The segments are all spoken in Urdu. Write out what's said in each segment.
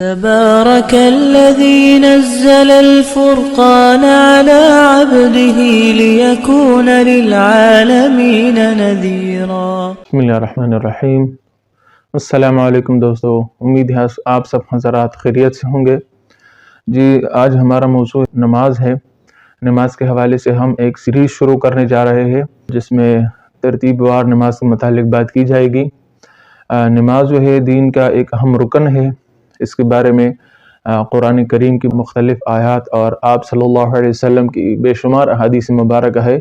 تبارك الذي نزل الفرقان على عبده ليكون للعالمين نذيرا۔ بسم اللہ الرحمن الرحیم۔ السلام علیکم دوستو، امید ہے آپ سب حضرات خیریت سے ہوں گے۔ جی آج ہمارا موضوع نماز ہے۔ نماز کے حوالے سے ہم ایک سیریز شروع کرنے جا رہے ہیں جس میں ترتیب وار نماز کے متعلق بات کی جائے گی۔ نماز جو ہے دین کا ایک اہم رکن ہے۔ اس کے بارے میں قرآن کریم کی مختلف آیات اور آپ صلی اللہ علیہ وسلم کی بے شمار احادیث مبارکہ ہے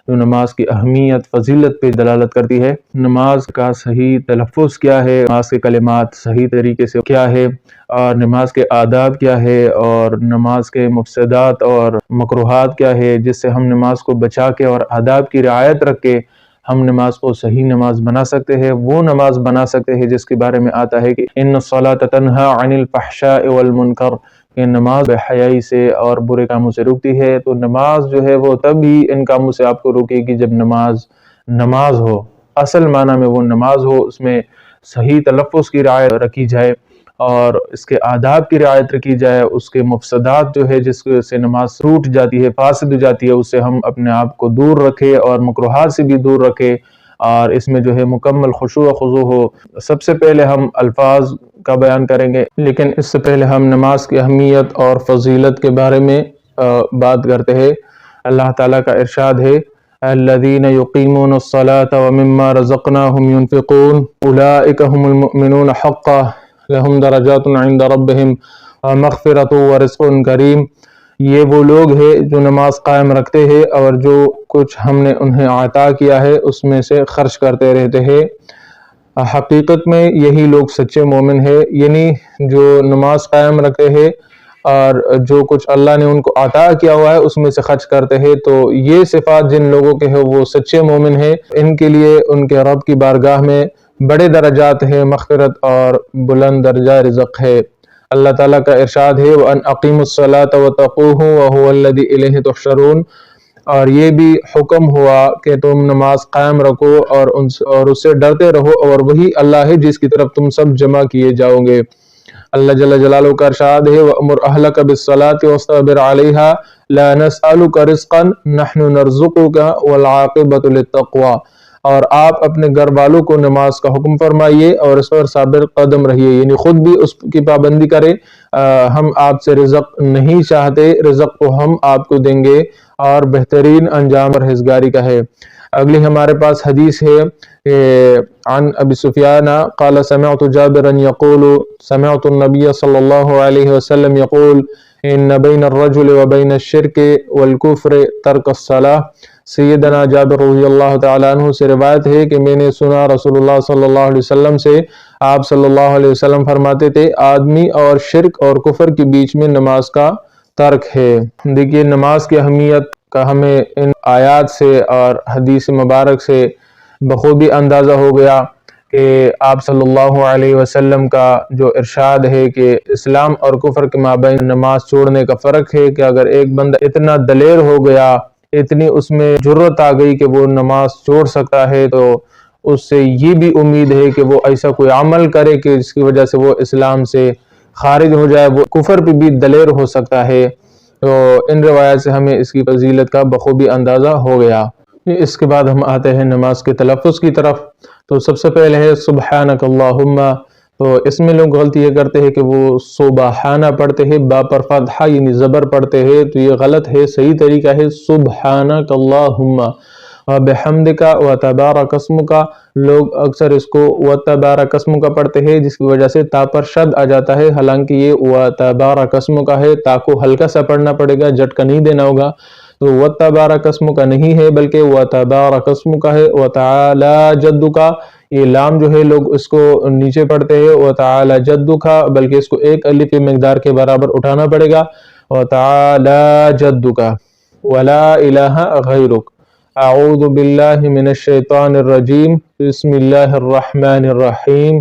جو نماز کی اہمیت فضیلت پہ دلالت کرتی ہے۔ نماز کا صحیح تلفظ کیا ہے، نماز کے کلمات صحیح طریقے سے کیا ہے، اور نماز کے آداب کیا ہے، اور نماز کے مفسدات اور مکروہات کیا ہے، جس سے ہم نماز کو بچا کے اور آداب کی رعایت رکھ کے ہم نماز کو صحیح نماز بنا سکتے ہیں، وہ نماز بنا سکتے ہیں جس کے بارے میں آتا ہے کہ ان الصلاۃ تنہی عن الفحشاء والمنکر، کہ نماز بے حیائی سے اور برے کاموں سے روکتی ہے۔ تو نماز جو ہے وہ تب ہی ان کاموں سے آپ کو روکے گی جب نماز ہو، اصل معنی میں وہ نماز ہو، اس میں صحیح تلفظ کی رعایت رکھی جائے اور اس کے آداب کی رعایت رکھی جائے، اس کے مفسدات جو ہے جس سے نماز ٹوٹ جاتی ہے، فاسد ہو جاتی ہے، اس سے ہم اپنے آپ کو دور رکھے اور مکروہات سے بھی دور رکھے، اور اس میں جو ہے مکمل خشوع و خضوع ہو۔ سب سے پہلے ہم الفاظ کا بیان کریں گے، لیکن اس سے پہلے ہم نماز کی اہمیت اور فضیلت کے بارے میں بات کرتے ہیں۔ اللہ تعالیٰ کا ارشاد ہے الذین یقیمون الصلاة ومما رزقناہم ينفقون اولئک هم المؤمنون حقا لہم درجات عند ربہم مغفرۃ ورزق کریم۔ یہ وہ لوگ ہیں جو نماز قائم رکھتے ہیں اور جو کچھ ہم نے انہیں عطا کیا ہے اس میں سے خرچ کرتے رہتے ہیں۔ حقیقت میں یہی لوگ سچے مومن ہیں، یعنی جو نماز قائم رکھتے ہیں اور جو کچھ اللہ نے ان کو عطا کیا ہوا ہے اس میں سے خرچ کرتے ہیں۔ تو یہ صفات جن لوگوں کے ہیں وہ سچے مومن ہیں، ان کے لیے ان کے رب کی بارگاہ میں بڑے درجات ہیں، مغفرت اور بلند درجہ رزق ہے۔ اللہ تعالیٰ کا ارشاد ہے وَأَنْ أَقِيمُوا الصَّلَاةَ وَاتَّقُوهُ وَهُوَ الَّذِي إِلَيْهِ تُحْشَرُونَ، اور یہ بھی حکم ہوا کہ تم نماز قائم رکھو اور اس سے ڈرتے رہو، اور وہی اللہ ہے جس کی طرف تم سب جمع کیے جاؤ گے۔ اللہ جل جلالہ کا ارشاد ہے وَأْمُرْ أَهْلَكَ بِالصَّلَاةِ وَاصْطَبِرْ عَلَيْهَا لَا نَسْأَلُكَ رِزْقًا نَحْنُ نَرْزُقُكَ وَالْعَاقِبَةُ لِلتَّقْوَىٰ، اور آپ اپنے گھر والوں کو نماز کا حکم فرمائیے اور اس پر صابر قدم رہیے، یعنی خود بھی اس کی پابندی کرے۔ ہم آپ سے رزق نہیں چاہتے، رزق کو ہم آپ کو دیں گے، اور بہترین انجام پرہیزگاری کا ہے۔ اگلی ہمارے پاس حدیث ہے عن ابی سفیان قال سمعت جابرا یقول سمعت النبی صلی اللہ علیہ وسلم یقول ان بین الرجل وبین الشرک والکفر ترک الصلاة۔ سیدنا جابر رضی اللہ تعالیٰ عنہ سے روایت ہے کہ میں نے سنا رسول اللہ صلی اللہ علیہ وسلم سے، آپ صلی اللہ علیہ وسلم فرماتے تھے آدمی اور شرک اور کفر کے بیچ میں نماز کا ترک ہے۔ دیکھیے نماز کی اہمیت کا ہمیں ان آیات سے اور حدیث مبارک سے بخوبی اندازہ ہو گیا کہ آپ صلی اللہ علیہ وسلم کا جو ارشاد ہے کہ اسلام اور کفر کے مابین نماز چھوڑنے کا فرق ہے، کہ اگر ایک بندہ اتنا دلیر ہو گیا، اتنی اس میں جرت آ گئی کہ وہ نماز چھوڑ سکتا ہے، تو اس سے یہ بھی امید ہے کہ وہ ایسا کوئی عمل کرے کہ جس کی وجہ سے وہ اسلام سے خارج ہو جائے، وہ کفر پہ بھی دلیر ہو سکتا ہے۔ تو ان روایات سے ہمیں اس کی فضیلت کا بخوبی اندازہ ہو گیا۔ اس کے بعد ہم آتے ہیں نماز کے تلفظ کی طرف۔ تو سب سے پہلے ہے سبحانک اللہم۔ تو اس میں لوگ غلطی یہ کرتے ہیں کہ وہ سبحانہ پڑھتے ہیں، با پر فتحہ یعنی زبر پڑھتے ہیں، تو یہ غلط ہے۔ صحیح طریقہ ہے سبحانک اللہم وبحمدک وتبارک اسمک۔ لوگ اکثر اس کو وتبارک اسمک پڑھتے ہیں جس کی وجہ سے تا پر شد آ جاتا ہے، حالانکہ یہ وتبارک اسمک ہے، تا کو ہلکا سا پڑھنا پڑے گا، جھٹکا نہیں دینا ہوگا۔ تو وتبارک اسمک نہیں ہے بلکہ وتبارک اسمک ہے۔ وتعالی جدک، یہ لام جو ہے لوگ اس کو نیچے پڑھتے ہیں، وتعالی جدک، بلکہ اس کو ایک الف کی مقدار کے برابر اٹھانا پڑے گا، وتعالی جدک ولا الہ غیرک۔ اعوذ باللہ من الشیطان الرجیم، بسم اللہ الرحمن الرحیم،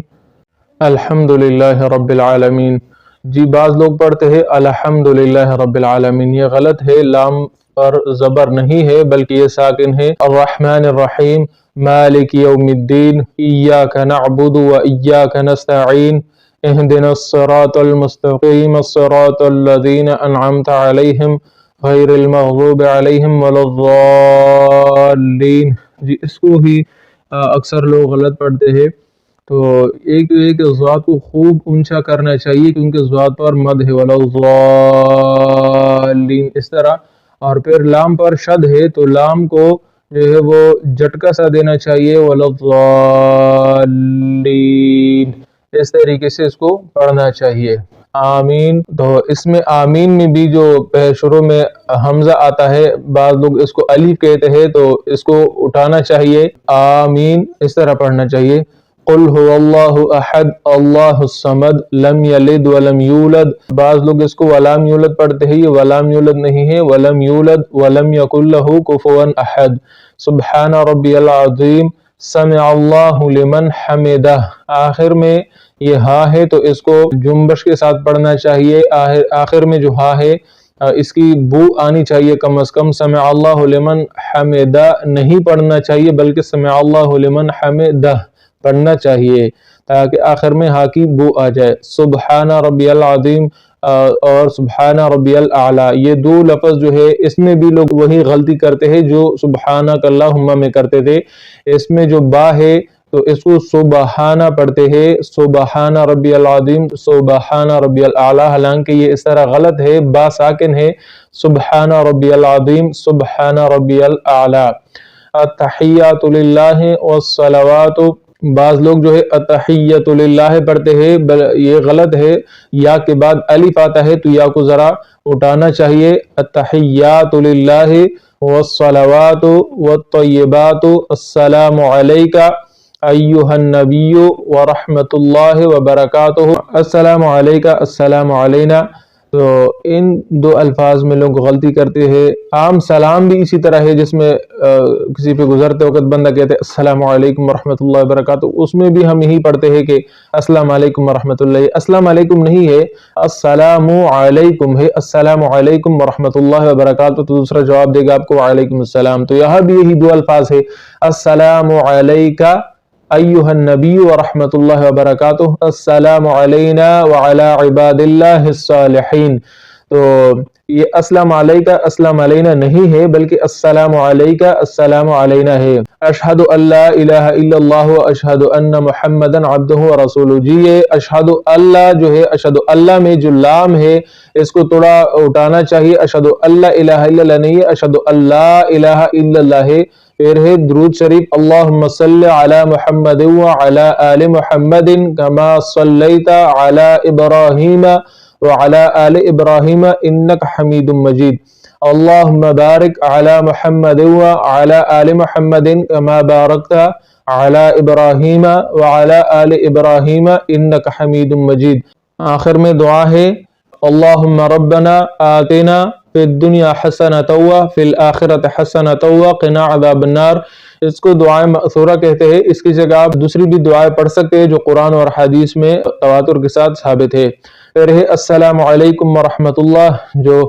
الحمدللہ رب العالمین۔ جی بعض لوگ پڑھتے ہیں الحمدللہ رب العالمین، یہ غلط ہے، لام پر زبر نہیں ہے بلکہ یہ ساکن ہے۔ الرحمن الرحیم، مالک یوم الدین، ایاک نعبد و ایاک نستعین، اهدنا الصراط المستقيم الصراط الذين أنعمت عليهم غیر المغضوب علیہم ولا الضالین۔ جی اس کو ہی اکثر لوگ غلط پڑھتے ہیں، تو ایک ضاد کو خوب اونچا کرنا چاہیے کیونکہ ضاد پر مد ہے، ولا الضالین اس طرح، اور پھر لام پر شد ہے تو لام کو جو ہے وہ جھٹکا سا دینا چاہیے، ولا الضالین اس طریقے سے اس کو پڑھنا چاہیے۔ آمین، تو اس میں آمین میں بھی جو شروع میں حمزہ آتا ہے، بعض لوگ اس کو الف کہتے ہیں تو اس کو اٹھانا چاہیے، آمین اس طرح پڑھنا چاہیے۔ قل هو اللہ احد اللہ الصمد لم یلد ولم یولد، بعض لوگ اس کو ولم یولد پڑھتے ہیں، یہ ولم یولد نہیں ہے، ولم یولد ولم یکن لہ کفوا احد۔ سبحان ربی العظیم سمع اللہ لمن حمدہ، آخر میں یہ ہا ہے تو اس کو جنبش کے ساتھ پڑھنا چاہیے، آخر میں جو ہا ہے اس کی بو آنی چاہیے کم از کم، سمع اللہ لمن حمدہ نہیں پڑھنا چاہیے بلکہ سمع اللہ لمن حمدہ پڑھنا چاہیے تاکہ آخر میں ہا کی بو آ جائے۔ سبحان ربی العظیم اور سبحان ربی الاعلیٰ، یہ دو لفظ جو ہے اس میں بھی لوگ وہی غلطی کرتے ہیں جو سبحانک اللہم میں کرتے تھے، اس میں جو با ہے تو اس کو سبحانہ پڑھتے ہیں، سبحان ربی العظیم سبحان ربی الاعلیٰ، حالانکہ یہ اس طرح غلط ہے، با ساکن ہے، سبحان ربی العظیم سبحان ربی الاعلیٰ۔ التحیات للہ والصلوات، بعض لوگ جو ہے التحیات للہ پڑھتے ہیں، یہ غلط ہے، یا کے بعد الف آتا ہے تو یا کو ذرا اٹھانا چاہیے، التحیات للہ والصلوات والطیبات السلام علیکہ ایہا النبی ورحمۃ اللہ وبرکاتہ، السلام علیکہ السلام علینا، تو ان دو الفاظ میں لوگ غلطی کرتے ہیں۔ عام سلام بھی اسی طرح ہے، جس میں کسی پہ گزرتے وقت بندہ کہتے ہیں السلام علیکم ورحمۃ اللہ وبرکاتہ، اس میں بھی ہم یہی پڑھتے ہیں کہ السلام علیکم ورحمۃ اللہ، السلام علیکم نہیں ہے، السلام علیکم ہے، السلام علیکم ورحمۃ اللہ وبرکاتہ، تو دوسرا جواب دے گا آپ کو وعلیکم السلام، تو یہاں بھی یہی دو الفاظ ہے، السلام علیکہ ایہا النبی ورحمۃ اللہ وبرکاتہ، السلام علینا وعلی عباد اللہ الصالحین، تو یہ السلام علیکہ السلام علینا نہیں ہے بلکہ السلام علیکہ السلام علینا ہے۔ اشہد ان لا الہ الا اللہ اشہد ان محمدا عبدہ ورسولہ، جی یہ اشہد اللہ جو ہے، اشہد اللہ میں جو لام ہے اس کو تھوڑا اٹھانا چاہیے، اشہد اللہ الہ الا اللہ نہیں ہے، اشہد اللہ الہ الا اللہ ہے۔ پھر ہے درود شریف، اللہم صلی علی محمد وعلی آل محمد کما صلیت علی ابراہیم وعلی آل ابراہیم انک حمید مجید، اللہم بارک علی محمد وعلی آل محمد کما بارکت علی ابراہیم وعلی آل ابراہیم انک حمید مجید۔ آخر میں دعا ہے اللہم ربنا آتنا فی الدنیا حسنۃ وفی الآخرۃ حسنۃ وقنا عذاب النار، اس کو دعائیں مأثورہ کہتے ہیں، اس کی جگہ آپ دوسری بھی دعائیں پڑھ سکتے ہیں جو قرآن اور حدیث میں تواتر کے ساتھ ثابت ہے۔ پھر ہے السلام علیکم ورحمۃ اللہ، جو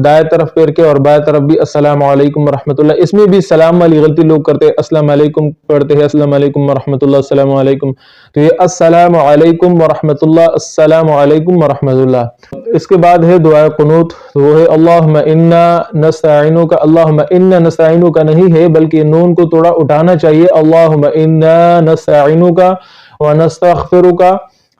دائیں طرف پھیر کے اور بائیں طرف بھی السلام علیکم ورحمۃ اللہ، اس میں بھی سلام والی غلطی لوگ کرتے ہیں، السلام علیکم پڑھتے ہیں، السلام علیکم ورحمۃ اللہ السلام علیکم، تو یہ السلام علیکم ورحمۃ اللہ السلام علیکم ورحمۃ اللہ۔ اس کے بعد ہے دعائے قنوت، تو وہ ہے اللہم انا نستعینک، اللہم انا نستعینک نہیں ہے بلکہ نون کو تھوڑا اٹھانا چاہیے، اللہم انا نستعینک ونستغفرک،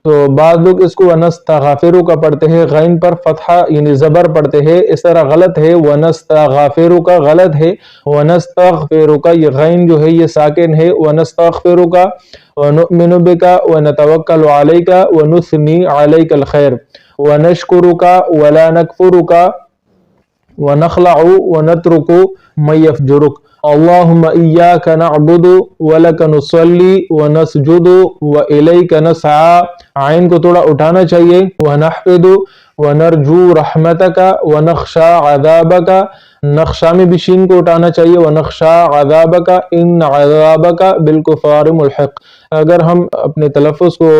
تو بعض لوگ اس کو ونستغفرک پڑھتے ہیں، غین پر فتحہ یعنی زبر پڑھتے ہیں، اس طرح غلط ہے، ونستغفرک غلط ہے، ونستغفرک یہ غین جو ہے یہ ساکن ہے، ونستغفرک ونؤمن بک ونتوکل علیک ونثنی علیک الخیر ونشکرک ولا نکفرک ونخلع ونترک من یفجرک، اللہم ایاک نعبد ولک نصلی ونسجد والیک نسعی، عین کو تھوڑا اٹھانا چاہیے، ونحمد ونرجو رحمتک ونخشى عذابک، نخشا میں بھی شین کو اٹھانا چاہیے، ونخشى عذابک ان عذابک بالکفار ملحق۔ اگر ہم اپنے تلفظ کو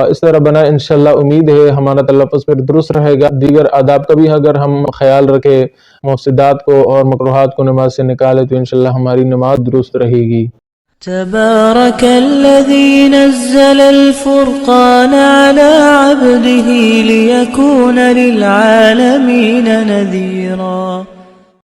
اس طرح بنا، انشاءاللہ امید ہے ہمارا تلفظ پھر درست رہے گا، دیگر آداب کا بھی اگر ہم خیال رکھیں، مفسدات کو اور مکروہات کو نماز سے نکالے تو انشاءاللہ ہماری نماز درست رہے گی۔ تبارك الذي نزل الفرقان على عبده ليكون للعالمين نذيرا